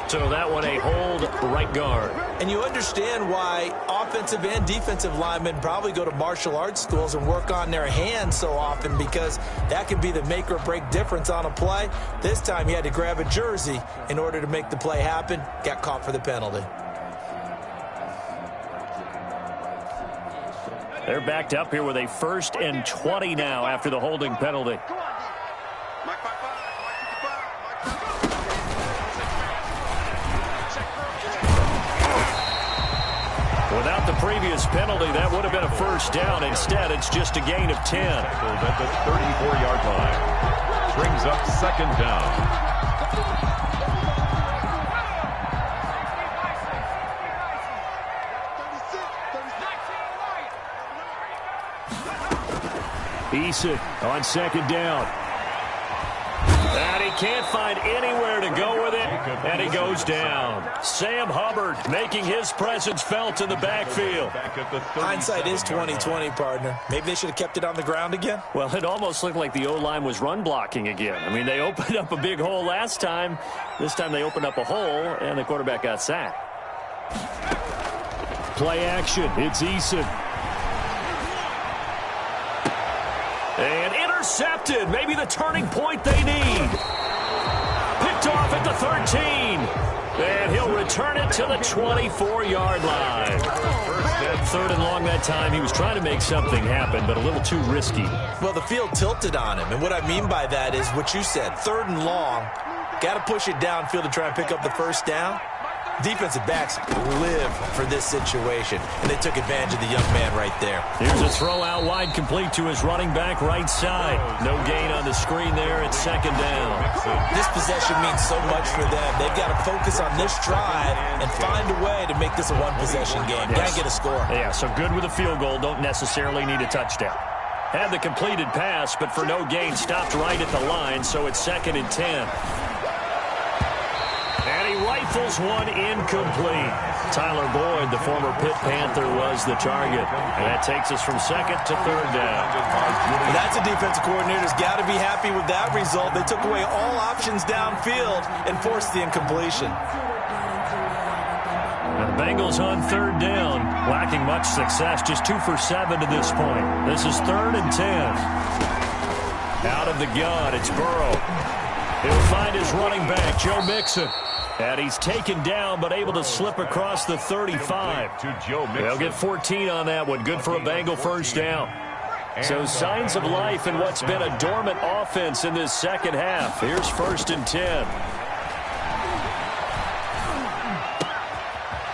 So that one a hold, right guard. And you understand why offensive and defensive linemen probably go to martial arts schools and work on their hands so often, because that can be the make or break difference on a play. This time he had to grab a jersey in order to make the play happen. Got caught for the penalty. They're backed up here with a 1st and 20 now after the holding penalty. Without the previous penalty, that would have been a 1st down. Instead, it's just a gain of 10. At the 34-yard line. Brings up 2nd down. Eason on second down. And he can't find anywhere to go with it, and he goes down. Sam Hubbard making his presence felt in the backfield. Hindsight is 20/20, partner. Maybe they should have kept it on the ground again. Well, it almost looked like the O-line was run blocking again. I mean, they opened up a big hole last time. This time they opened up a hole, and the quarterback got sacked. Play action. It's Eason. And intercepted. Maybe the turning point they need. Picked off at the 13. And he'll return it to the 24-yard line. Third and long that time. He was trying to make something happen, but a little too risky. Well, the field tilted on him. And what I mean by that is what you said. Third and long. Got to push it downfield to try and pick up the first down. Defensive backs live for this situation, and they took advantage of the young man right there. Here's a throw out wide, complete to his running back right side. No gain on the screen there. It's second down. This possession means so much for them. They've got to focus on this drive and find a way to make this a one-possession game. Yes. Got to get a score. Yeah, so good with a field goal. Don't necessarily need a touchdown. Had the completed pass, but for no gain, stopped right at the line, so it's 2nd and 10. And he rifles one incomplete. Tyler Boyd, the former Pitt Panther, was the target. And that takes us from 2nd to 3rd down. Well, that's a defensive coordinator's got to be happy with that result. They took away all options downfield and forced the incompletion. And the Bengals on 3rd down, lacking much success, just 2 for 7 to this point. This is 3rd and 10. Out of the gun, it's Burrow. He'll find his running back, Joe Mixon. And he's taken down, but able to slip across the 35. They'll get 14 on that one. Good for a Bengal first down. So signs of life in what's been a dormant offense in this second half. Here's 1st and 10.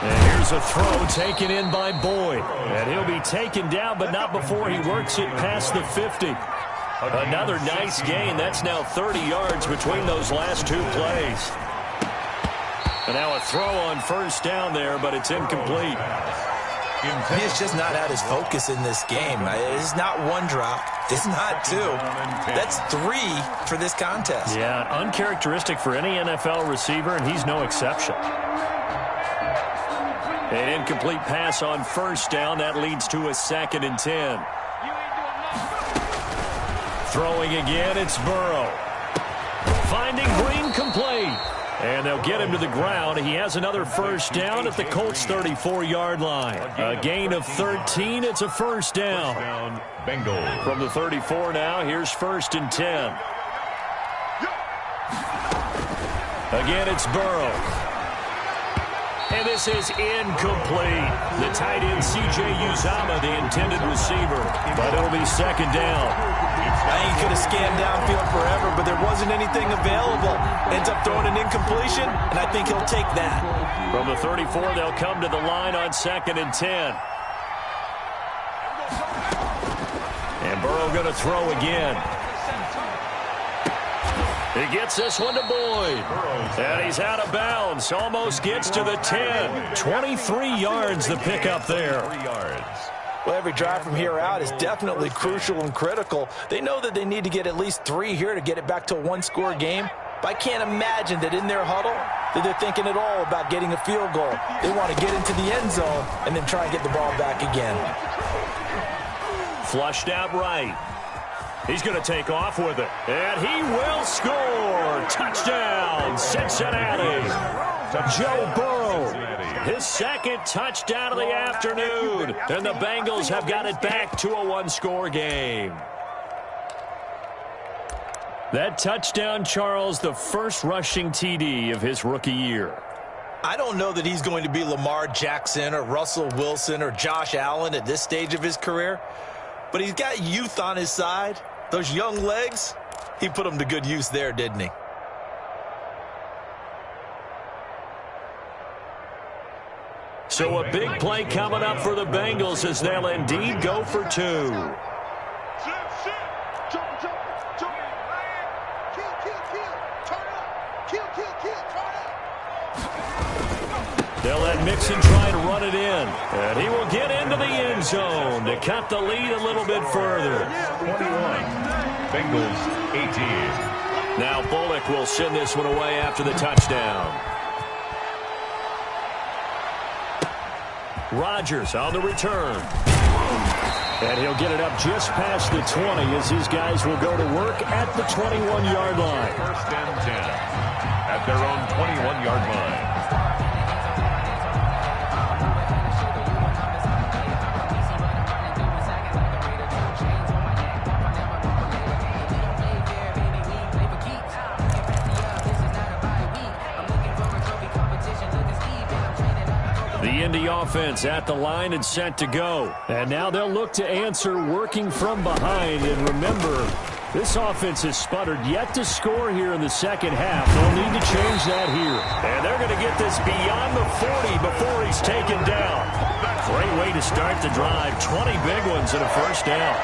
And here's a throw taken in by Boyd. And he'll be taken down, but not before he works it past the 50. Another nice gain. That's now 30 yards between those last 2 plays. And now a throw on first down there, but it's incomplete. He's just not had his focus in this game. It's not one drop. It's not 2. That's 3 for this contest. Yeah, uncharacteristic for any NFL receiver, and he's no exception. An incomplete pass on first down. That leads to a 2nd and 10. Throwing again, it's Burrow. Finding Green complete. And they'll get him to the ground. He has another first down at the Colts 34-yard line. A gain of 13. It's a first down. Bengals. From the 34 now, here's 1st and 10. Again, it's Burrow. And this is incomplete. The tight end, C.J. Uzomah, the intended receiver. But it'll be 2nd down. He could have scanned downfield forever, but there wasn't anything available. Ends up throwing an incompletion, and I think he'll take that. From the 34, they'll come to the line on 2nd and 10. And Burrow going to throw again. He gets this one to Boyd. And he's out of bounds. Almost gets to the 10. 23 yards the pickup there. 3 yards. Well, every drive from here out is definitely crucial and critical. They know that they need to get at least 3 here to get it back to a one-score game. But I can't imagine that in their huddle that they're thinking at all about getting a field goal. They want to get into the end zone and then try and get the ball back again. Flushed out right. He's going to take off with it. And he will score. Touchdown, Cincinnati. Joe Burrow, his 2nd touchdown of the afternoon. And the Bengals have got it back to a one-score game. That touchdown, Charles, the first rushing TD of his rookie year. I don't know that he's going to be Lamar Jackson or Russell Wilson or Josh Allen at this stage of his career, but he's got youth on his side. Those young legs, he put them to good use there, didn't he? So a big play coming up for the Bengals as they'll indeed go for 2. They'll let Mixon try to run it in. And he will get into the end zone to cut the lead a little bit further. 21. Bengals 18. Now Bullock will send this one away after the touchdown. Rodgers on the return. And he'll get it up just past the 20 as these guys will go to work at the 21-yard line. First and 10 at their own 21-yard line. The Indy offense at the line and set to go. And now they'll look to answer working from behind. And remember, this offense has sputtered yet to score here in the second half. They'll need to change that here. And they're going to get this beyond the 40 before he's taken down. Great way to start the drive. 20 big ones and a first down.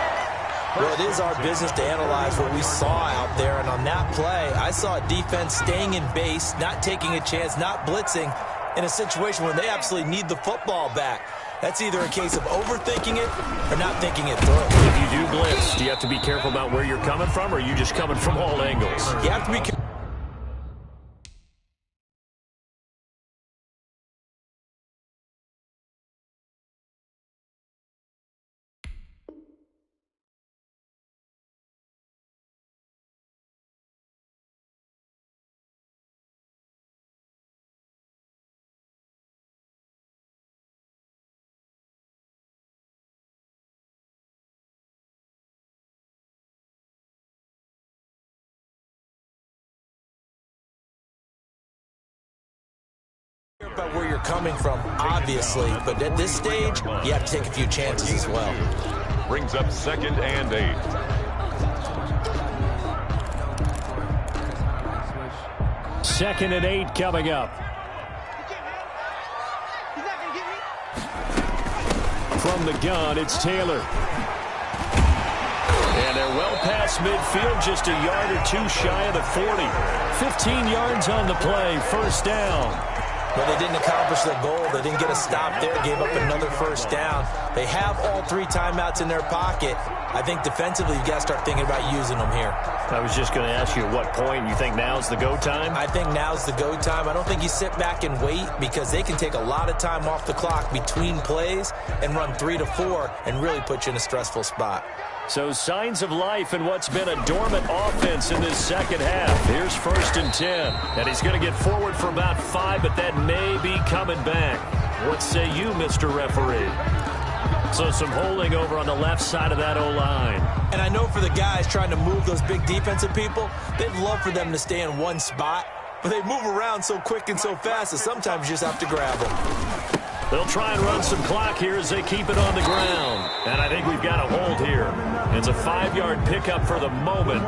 Well, it is our business to analyze what we saw out there. And on that play, I saw a defense staying in base, not taking a chance, not blitzing, in a situation where they absolutely need the football back. That's either a case of overthinking it or not thinking it through. If you do blitz, do you have to be careful about where you're coming from, or are you just coming from all angles? You have to be careful. About where you're coming from, obviously, but at this stage, you have to take a few chances as well. Brings up 2nd and 8. 2nd and 8 coming up. From the gun, it's Taylor. And they're well past midfield, just a yard or two shy of the 40. 15 yards on the play, first down. But they didn't accomplish their goal. They didn't get a stop there, gave up another first down. They have all 3 timeouts in their pocket. I think defensively, you've got to start thinking about using them here. I was just going to ask you at what point you think now's the go time? I think now's the go time. I don't think you sit back and wait because they can take a lot of time off the clock between plays and run 3 to 4 and really put you in a stressful spot. So signs of life in what's been a dormant offense in this second half. Here's 1st and 10. And he's going to get forward for about 5, but that may be coming back. What say you, Mr. Referee? So some holding over on the left side of that O-line. And I know for the guys trying to move those big defensive people, they'd love for them to stay in one spot. But they move around so quick and so fast that sometimes you just have to grab them. They'll try and run some clock here as they keep it on the ground. And I think we've got a hold here. It's a 5-yard pickup for the moment.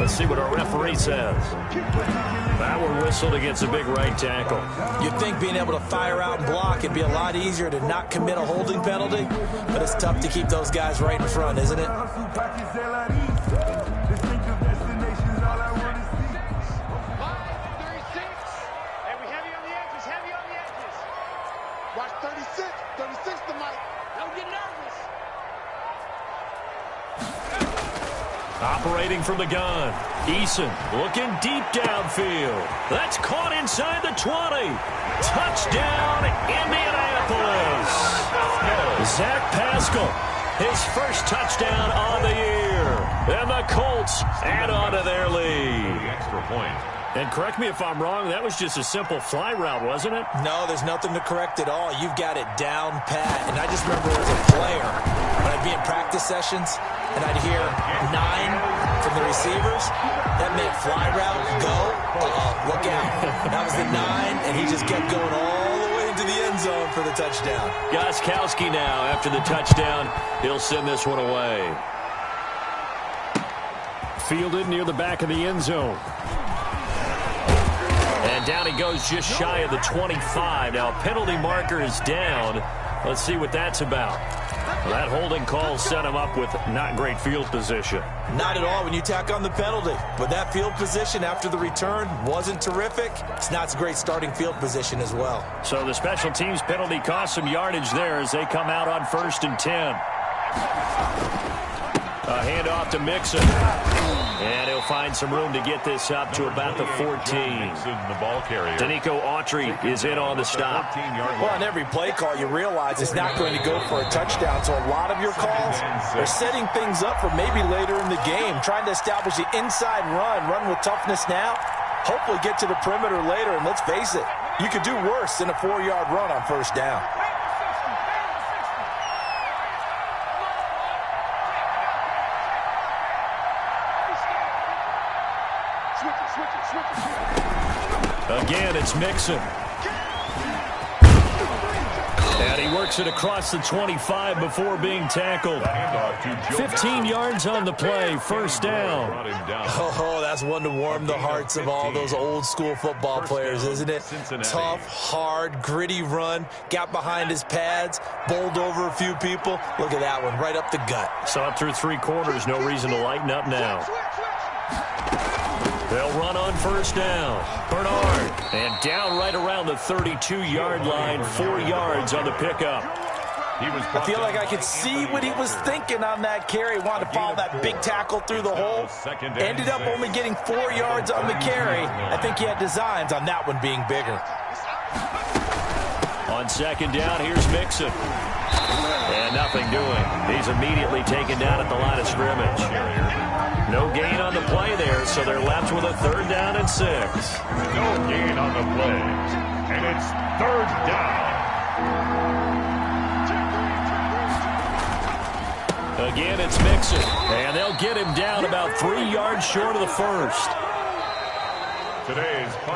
Let's see what our referee says. That one whistled against a big right tackle. You'd think being able to fire out and block would be a lot easier to not commit a holding penalty, but it's tough to keep those guys right in front, isn't it? Watch 36. 36 to Mike. Don't get nervous. Operating from the gun. Eason looking deep downfield. That's caught inside the 20. Touchdown, Indianapolis. Zach Pascal, his first touchdown on the year. And the Colts add on to their lead. The extra point. And correct me if I'm wrong, that was just a simple fly route, wasn't it? No, there's nothing to correct at all. You've got it down pat. And I just remember as a player, when I'd be in practice sessions, and I'd hear 9 from the receivers, that meant fly route, go, look out. That was the 9, and he just kept going all the way into the end zone for the touchdown. Gostkowski now, after the touchdown, he'll send this one away. Fielded near the back of the end zone. And down he goes just shy of the 25. Now a penalty marker is down. Let's see what that's about. Well, that holding call set him up with not great field position. Not at all when you tack on the penalty. But that field position after the return wasn't terrific. It's not a great starting field position as well. So the special teams penalty cost some yardage there as they come out on 1st and 10. A handoff to Mixon. And he'll find some room to get this up to about the 14. The ball carrier. Danico Autry is in on the stop. Well, on every play call, you realize it's not going to go for a touchdown. So a lot of your calls are setting things up for maybe later in the game, trying to establish the inside run with toughness now, hopefully get to the perimeter later. And let's face it, you could do worse than a 4-yard run on 1st down. Again, it's Mixon. And he works it across the 25 before being tackled. 15 yards on the play, 1st down. Oh, that's one to warm the hearts of all those old school football players, isn't it? Tough, hard, gritty run, got behind his pads, bowled over a few people. Look at that one, right up the gut. So up through 3 quarters, no reason to lighten up now. They'll run on 1st down. Bernard. And down right around the 32-yard line, 4 yards on the pickup. I feel like I could see what he was thinking on that carry. Wanted to follow that big tackle through the hole. Ended up only getting 4 yards on the carry. I think he had designs on that one being bigger. On 2nd down, here's Mixon. And nothing doing. He's immediately taken down at the line of scrimmage. No gain on the play there, so they're left with a 3rd down and 6. No gain on the play. And it's 3rd down. Again, it's Mixon. And they'll get him down about 3 yards short of the 1st.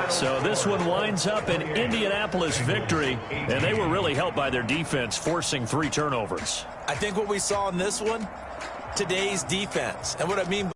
So this one winds up an Indianapolis victory, and they were really helped by their defense, forcing 3 turnovers. I think what we saw in this one, today's defense. And what I mean